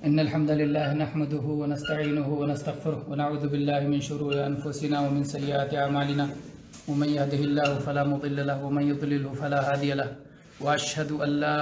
إن الحمد لله نحمده ونستعينه ونستغفره ونعوذ بالله من شرور أنفسنا ومن سيئات أعمالنا ومن يهده الله فلا مضل له ومن يضلله فلا هادي له وأشهد أن لا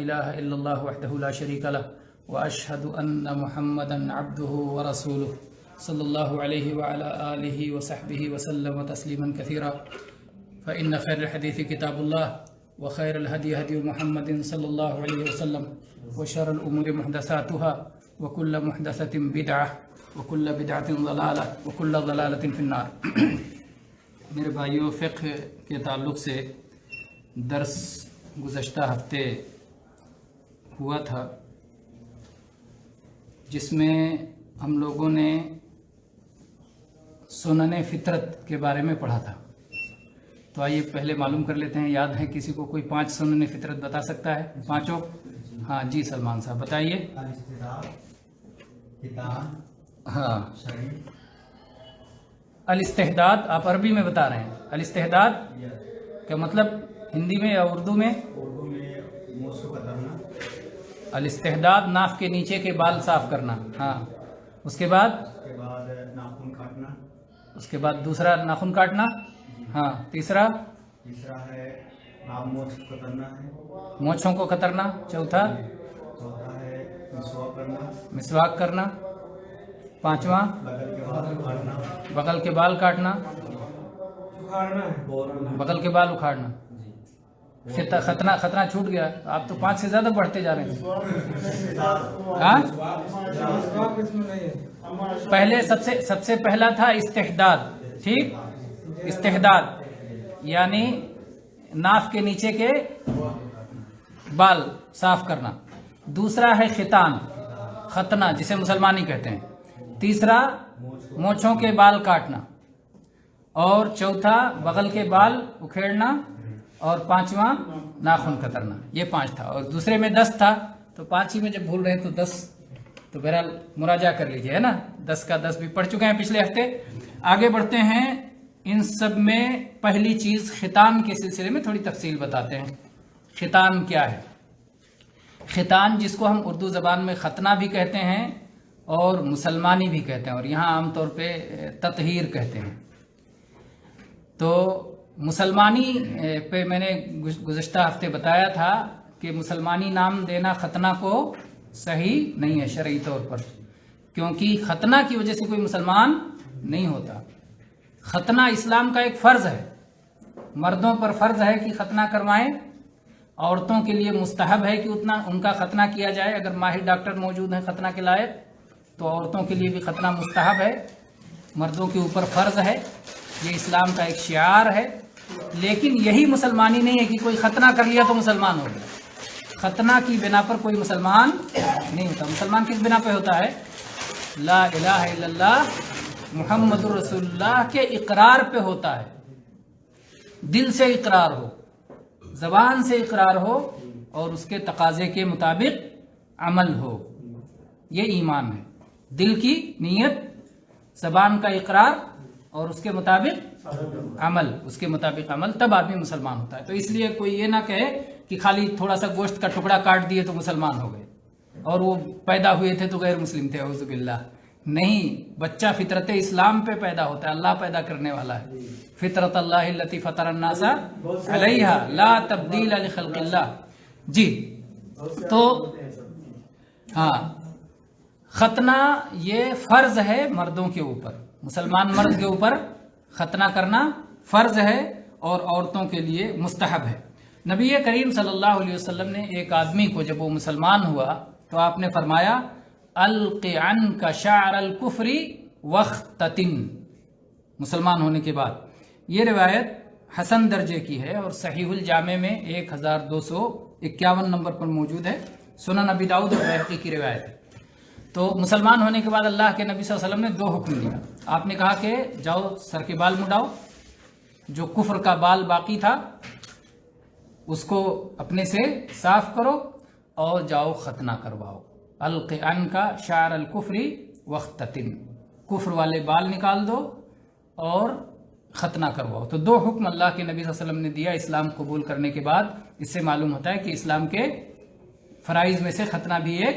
إله إلا الله وحده لا شريك له وأشهد أن محمدا عبده ورسوله صلى الله عليه وعلى آله وصحبه وسلم تسليما كثيرا فإن خير الحديث كتاب الله وخير الهدي هدي محمد صلى الله عليه وسلم وشر الأمور محدثاتها وكل محدثة بدعة وكل بدعة ضلالة وكل ضلالة في النار. میرے بھائیو، فقہ کے تعلق سے درس گزشتہ ہفتے ہوا تھا، جس میں ہم لوگوں نے سنن فطرت کے بارے میں پڑھا تھا. تو آئیے پہلے معلوم کر لیتے ہیں. یاد ہے کسی کو کوئی 5 سنن فطرت بتا سکتا ہے؟ 5. ہاں جی سلمان صاحب بتائیے. ہاں الاستحداد آپ عربی میں بتا رہے ہیں. الاستحداد کیا مطلب ہندی میں یا اردو میں؟ الاستحداد ناف کے نیچے کے بال صاف کرنا. ہاں اس کے بعد ناخن کاٹنا. اس کے بعد دوسرا ناخن کاٹنا. ہاں تیسرا ہے مونچھ کترنا ہے. مونچھوں کو کترنا. چوتھا ہے مسواک کرنا. مسواک کرنا. 5واں بغل کے بال کاٹنا. بغل کے بال اکھاڑنا. خطرہ چھوٹ گیا. آپ تو 5 سے زیادہ بڑھتے جا رہے ہیں. ہاں پہلے سب سے پہلا تھا استحداد. ٹھیک، استحداد یعنی ناف کے نیچے کے بال صاف کرنا. دوسرا ہے ختان، ختنہ جسے مسلمانی کہتے ہیں. تیسرا مونچھوں کے بال کاٹنا. اور چوتھا بغل کے بال اکھیڑنا. اور 5واں ناخن کترنا. یہ 5 تھا. اور دوسرے میں 10 تھا. تو 5 ہی میں جب بھول رہے ہیں تو 10 تو بہرحال مراجعہ کر لیجئے، ہے نا. 10 کا 10 بھی پڑھ چکے ہیں پچھلے ہفتے. آگے بڑھتے ہیں. ان سب میں پہلی چیز ختان کے سلسلے میں تھوڑی تفصیل بتاتے ہیں. ختان کیا ہے؟ ختان جس کو ہم اردو زبان میں ختنہ بھی کہتے ہیں اور مسلمانی بھی کہتے ہیں، اور یہاں عام طور پہ تطہیر کہتے ہیں. تو مسلمانی پہ میں نے گزشتہ ہفتے بتایا تھا کہ مسلمانی نام دینا ختنہ کو صحیح نہیں ہے شرعی طور پر، کیونکہ ختنہ کی وجہ سے کوئی مسلمان نہیں ہوتا. ختنہ اسلام کا ایک فرض ہے. مردوں پر فرض ہے کہ ختنہ کروائیں. عورتوں کے لیے مستحب ہے کہ ان کا ختنہ کیا جائے. اگر ماہر ڈاکٹر موجود ہیں ختنہ کے لائق تو عورتوں کے لیے بھی ختنہ مستحب ہے. مردوں کے اوپر فرض ہے. یہ اسلام کا ایک شعار ہے. لیکن یہی مسلمانی نہیں ہے کہ کوئی ختنہ کر لیا تو مسلمان ہو گیا. ختنہ کی بنا پر کوئی مسلمان نہیں ہوتا. مسلمان کس بنا پہ ہوتا ہے؟ لا الہ الا اللہ محمد رسول اللہ کے اقرار پہ ہوتا ہے. دل سے اقرار ہو، زبان سے اقرار ہو اور اس کے تقاضے کے مطابق عمل ہو. یہ ایمان ہے. دل کی نیت، زبان کا اقرار اور اس کے مطابق عمل. تب آدمی مسلمان ہوتا ہے. تو اس لیے کوئی یہ نہ کہے کہ خالی تھوڑا سا گوشت کا ٹکڑا کاٹ دیے تو مسلمان ہو گئے اور وہ پیدا ہوئے تھے تو غیر مسلم تھے. اعوذ باللہ. نہیں، بچہ فطرت اسلام پہ پیدا ہوتا ہے. اللہ پیدا کرنے والا ہے. فطرت اللہ التی فطر الناس علیہا لا تبدیل لخلق اللہ. جی تو ہاں، ختنہ یہ فرض ہے مردوں کے اوپر. مسلمان مرد کے اوپر ختنہ کرنا فرض ہے اور عورتوں کے لیے مستحب ہے. نبی کریم صلی اللہ علیہ وسلم نے ایک آدمی کو جب وہ مسلمان ہوا تو آپ نے فرمایا الق عنک شعر الکفر واختتن. مسلمان ہونے کے بعد. یہ روایت حسن درجے کی ہے اور صحیح الجامع میں 1251 نمبر پر موجود ہے. سنن ابی داؤد اور بہقی کی روایت ہے. تو مسلمان ہونے کے بعد اللہ کے نبی صلی اللہ علیہ وسلم نے 2 حکم دیا. آپ نے کہا کہ جاؤ سر کے بال مڈاؤ، جو کفر کا بال باقی تھا اس کو اپنے سے صاف کرو اور جاؤ ختنہ کرواؤ. الق عنک شعر الکفر واختتن. کفر والے بال نکال دو اور ختنہ کرواؤ. تو 2 حکم اللہ کے نبی صلی اللہ علیہ وسلم نے دیا اسلام قبول کرنے کے بعد. اس سے معلوم ہوتا ہے کہ اسلام کے فرائض میں سے ختنہ بھی ایک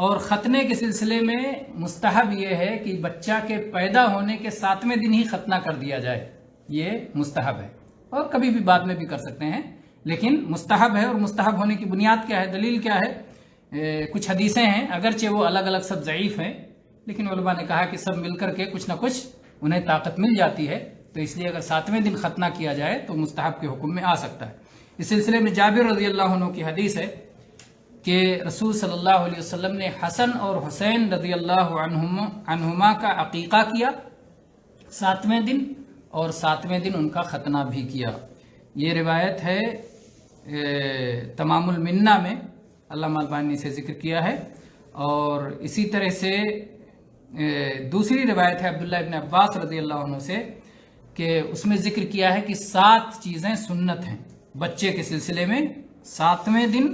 اور ختنے کے سلسلے میں مستحب یہ ہے کہ بچہ کے پیدا ہونے کے 7ویں دن ہی ختنہ کر دیا جائے، یہ مستحب ہے، اور کبھی بھی بعد میں بھی کر سکتے ہیں، لیکن مستحب ہے۔ اور مستحب ہونے کی بنیاد کیا ہے، دلیل کیا ہے؟ کچھ حدیثیں ہیں، اگرچہ وہ الگ الگ سب ضعیف ہیں، لیکن علماء نے کہا کہ سب مل کر کے کچھ نہ کچھ انہیں طاقت مل جاتی ہے، تو اس لیے اگر 7ویں دن ختنہ کیا جائے تو مستحب کے حکم میں آ سکتا ہے۔ اس سلسلے میں جابر رضی اللہ عنہ کی حدیث ہے کہ رسول صلی اللہ علیہ وسلم نے حسن اور حسین رضی اللہ عنہما کا عقیقہ کیا 7ویں دن، اور 7ویں دن ان کا ختنہ بھی کیا۔ یہ روایت ہے تمام المنہ میں، علامہ البانی نے اسے ذکر کیا ہے۔ اور اسی طرح سے دوسری روایت ہے عبداللہ ابن عباس رضی اللہ عنہ سے کہ اس میں ذکر کیا ہے کہ 7 چیزیں سنت ہیں بچے کے سلسلے میں، 7ویں دن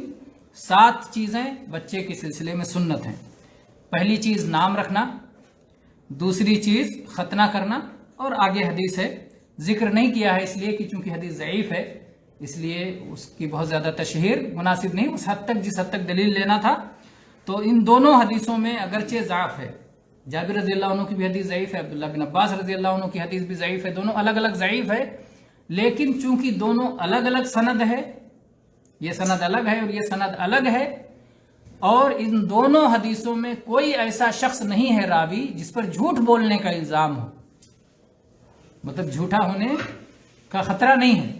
7 چیزیں بچے کے سلسلے میں سنت ہیں۔ پہلی چیز نام رکھنا، دوسری چیز ختنہ کرنا، اور آگے حدیث ہے، ذکر نہیں کیا ہے اس لیے کہ چونکہ حدیث ضعیف ہے اس لیے اس کی بہت زیادہ تشہیر مناسب نہیں، اس حد تک جس حد تک دلیل لینا تھا۔ تو ان دونوں حدیثوں میں اگرچہ ضعف ہے، جابر رضی اللہ عنہ کی بھی حدیث ضعیف ہے، عبداللہ بن عباس رضی اللہ عنہ کی حدیث بھی ضعیف ہے، دونوں الگ الگ ضعیف ہے، لیکن چونکہ دونوں الگ الگ سند ہے، یہ سند الگ ہے اور یہ سند الگ ہے، اور ان دونوں حدیثوں میں کوئی ایسا شخص نہیں ہے راوی جس پر جھوٹ بولنے کا الزام ہو، مطلب جھوٹا ہونے کا خطرہ نہیں ہے،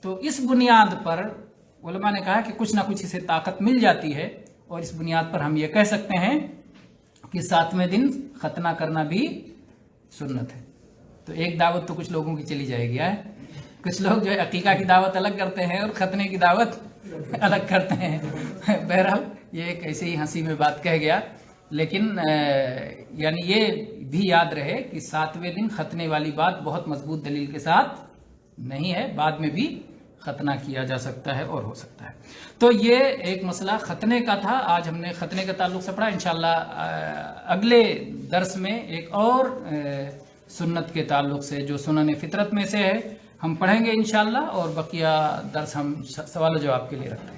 تو اس بنیاد پر علماء نے کہا کہ کچھ نہ کچھ اسے طاقت مل جاتی ہے، اور اس بنیاد پر ہم یہ کہہ سکتے ہیں کہ 7ویں دن ختنہ کرنا بھی سنت ہے۔ تو ایک دعوت تو کچھ لوگوں کی چلی جائے گی، کچھ لوگ جو ہے عقیقہ کی دعوت الگ کرتے ہیں اور ختنے کی دعوت الگ کرتے ہیں۔ بہرحال یہ ایک ایسے ہی ہنسی میں بات کہہ گیا، لیکن یعنی یہ بھی یاد رہے کہ 7ویں دن ختنے والی بات بہت مضبوط دلیل کے ساتھ نہیں ہے، بعد میں بھی ختنہ کیا جا سکتا ہے اور ہو سکتا ہے۔ تو یہ ایک مسئلہ ختنے کا تھا، آج ہم نے ختنے کا تعلق سے پڑھا۔ انشاءاللہ اگلے درس میں ایک اور سنت کے تعلق سے جو سنن فطرت میں سے ہے ہم پڑھیں گے انشاءاللہ، اور بقیہ درس ہم سوال و جواب کے لیے رکھتے ہیں۔